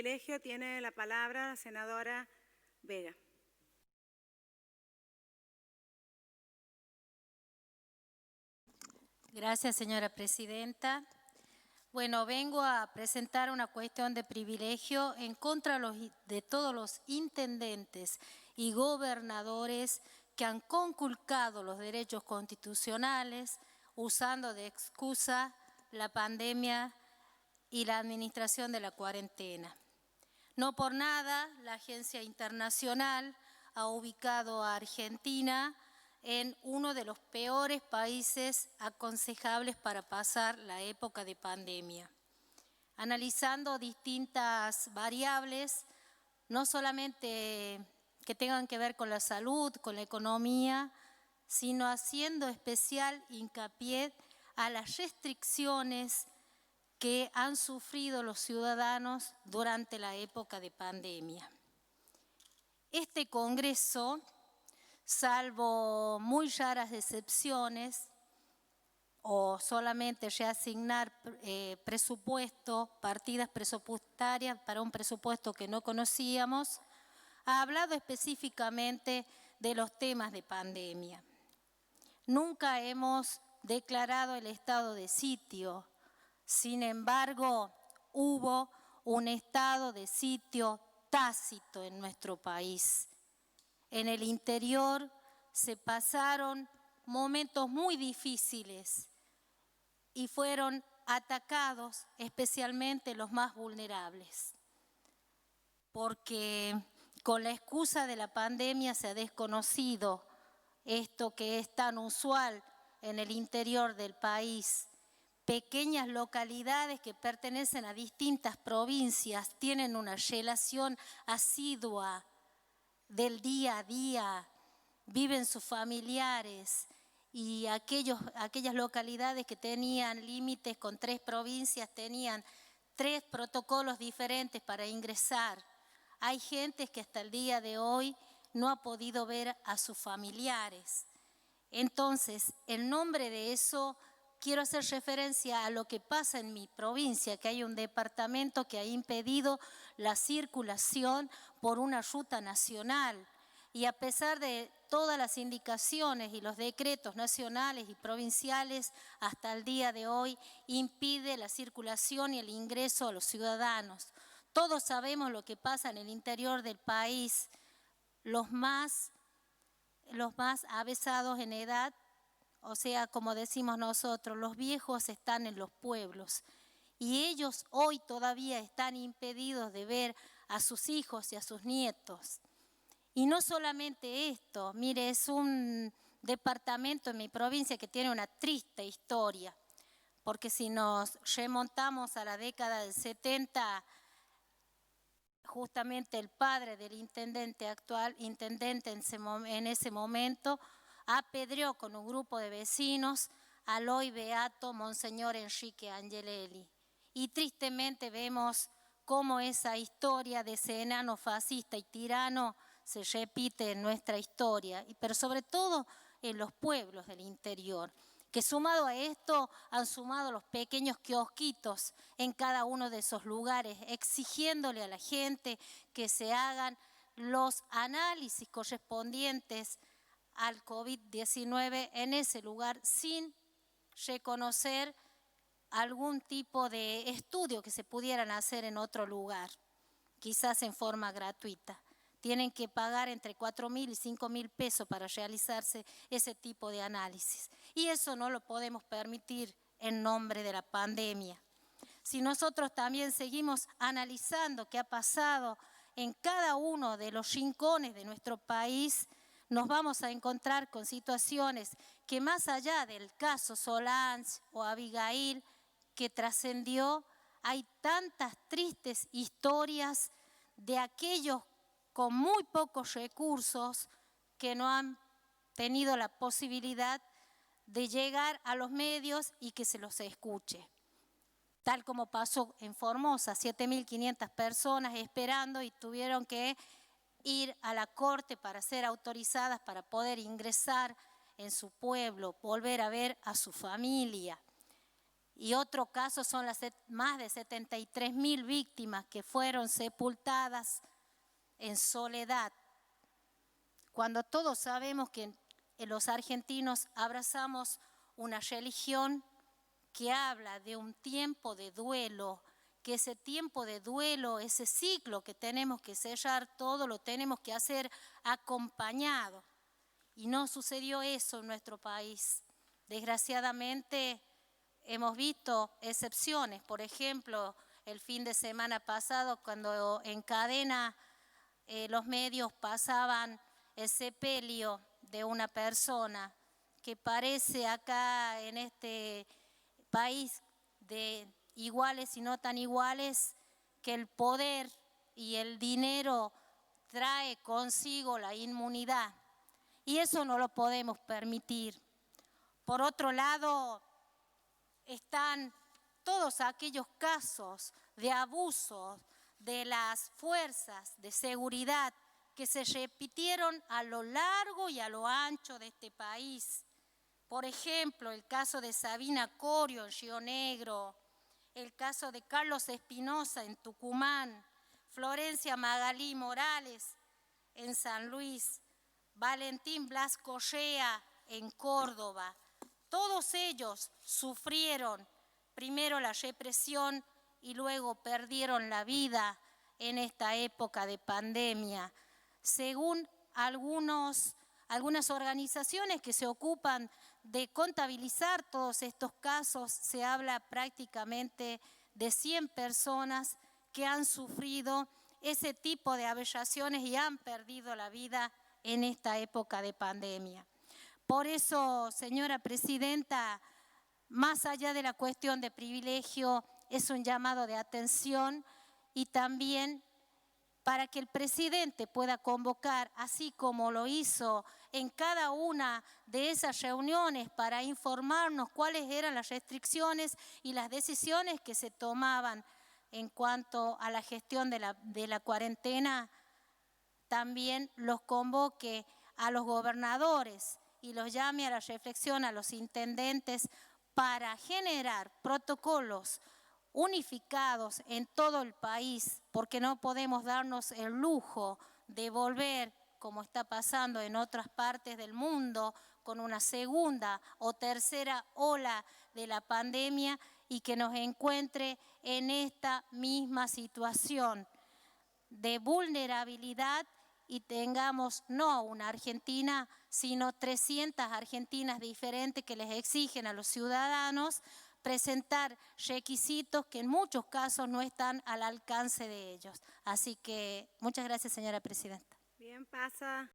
privilegio tiene la palabra la senadora Vega. Gracias, señora presidenta. Bueno, vengo a presentar una cuestión de privilegio en contra de todos los intendentes y gobernadores que han conculcado los derechos constitucionales usando de excusa la pandemia y la administración de la cuarentena. No por nada, la Agencia Internacional ha ubicado a Argentina en uno de los peores países aconsejables para pasar la época de pandemia. Analizando distintas variables, no solamente que tengan que ver con la salud, con la economía, sino haciendo especial hincapié a las restricciones que han sufrido los ciudadanos durante la época de pandemia. Este Congreso, salvo muy raras excepciones, o solamente reasignar presupuesto, partidas presupuestarias para un presupuesto que no conocíamos, ha hablado específicamente de los temas de pandemia. Nunca hemos declarado el estado de sitio. Sin embargo, hubo un estado de sitio tácito en nuestro país. En el interior se pasaron momentos muy difíciles y fueron atacados especialmente los más vulnerables, porque con la excusa de la pandemia se ha desconocido esto que es tan usual en el interior del país. Pequeñas localidades que pertenecen a distintas provincias tienen una relación asidua del día a día, viven sus familiares y aquellas localidades que tenían límites con 3 provincias tenían 3 protocolos diferentes para ingresar. Hay gente que hasta el día de hoy no ha podido ver a sus familiares. Entonces, en nombre de eso, quiero hacer referencia a lo que pasa en mi provincia, que hay un departamento que ha impedido la circulación por una ruta nacional. Y a pesar de todas las indicaciones y los decretos nacionales y provinciales, hasta el día de hoy impide la circulación y el ingreso a los ciudadanos. Todos sabemos lo que pasa en el interior del país. Los más avesados en edad, o sea, como decimos nosotros, los viejos están en los pueblos y ellos hoy todavía están impedidos de ver a sus hijos y a sus nietos. Y no solamente esto, mire, es un departamento en mi provincia que tiene una triste historia, porque si nos remontamos a la década del 70, justamente el padre del intendente actual, en ese momento, apedreó con un grupo de vecinos al hoy beato Monseñor Enrique Angelelli. Y tristemente vemos cómo esa historia de ese enano fascista y tirano se repite en nuestra historia, pero sobre todo en los pueblos del interior, que sumado a esto han sumado los pequeños kiosquitos en cada uno de esos lugares, exigiéndole a la gente que se hagan los análisis correspondientes al COVID-19 en ese lugar sin reconocer algún tipo de estudio que se pudieran hacer en otro lugar, quizás en forma gratuita. Tienen que pagar entre 4.000 y 5.000 pesos para realizarse ese tipo de análisis. Y eso no lo podemos permitir en nombre de la pandemia. Si nosotros también seguimos analizando qué ha pasado en cada uno de los rincones de nuestro país, nos vamos a encontrar con situaciones que más allá del caso Solange o Abigail que trascendió, hay tantas tristes historias de aquellos con muy pocos recursos que no han tenido la posibilidad de llegar a los medios y que se los escuche. Tal como pasó en Formosa, 7.500 personas esperando y tuvieron que ir a la corte para ser autorizadas para poder ingresar en su pueblo, volver a ver a su familia. Y otro caso son las más de 73.000 víctimas que fueron sepultadas en soledad. Cuando todos sabemos que los argentinos abrazamos una religión que habla de un tiempo de duelo, que ese tiempo de duelo, ese ciclo que tenemos que sellar todo, lo tenemos que hacer acompañado. Y no sucedió eso en nuestro país. Desgraciadamente hemos visto excepciones. Por ejemplo, el fin de semana pasado, cuando en cadena los medios pasaban el sepelio de una persona que parece acá en este país de iguales y no tan iguales, que el poder y el dinero trae consigo la inmunidad. Y eso no lo podemos permitir. Por otro lado, están todos aquellos casos de abusos de las fuerzas de seguridad que se repitieron a lo largo y a lo ancho de este país. Por ejemplo, el caso de Sabina Corio en Río Negro, el caso de Carlos Espinosa en Tucumán, Florencia Magalí Morales en San Luis, Valentín Blas Correa en Córdoba. Todos ellos sufrieron primero la represión y luego perdieron la vida en esta época de pandemia. Según algunas organizaciones que se ocupan de contabilizar todos estos casos, se habla prácticamente de 100 personas que han sufrido ese tipo de aberraciones y han perdido la vida en esta época de pandemia. Por eso, señora presidenta, más allá de la cuestión de privilegio, es un llamado de atención y también para que el presidente pueda convocar, así como lo hizo en cada una de esas reuniones para informarnos cuáles eran las restricciones y las decisiones que se tomaban en cuanto a la gestión de la cuarentena, también los convoque a los gobernadores y los llame a la reflexión a los intendentes para generar protocolos unificados en todo el país, porque no podemos darnos el lujo de volver, como está pasando en otras partes del mundo, con una segunda o tercera ola de la pandemia y que nos encuentre en esta misma situación de vulnerabilidad y tengamos no una Argentina, sino 300 Argentinas diferentes que les exigen a los ciudadanos presentar requisitos que en muchos casos no están al alcance de ellos. Así que muchas gracias, señora presidenta. Bien, pasa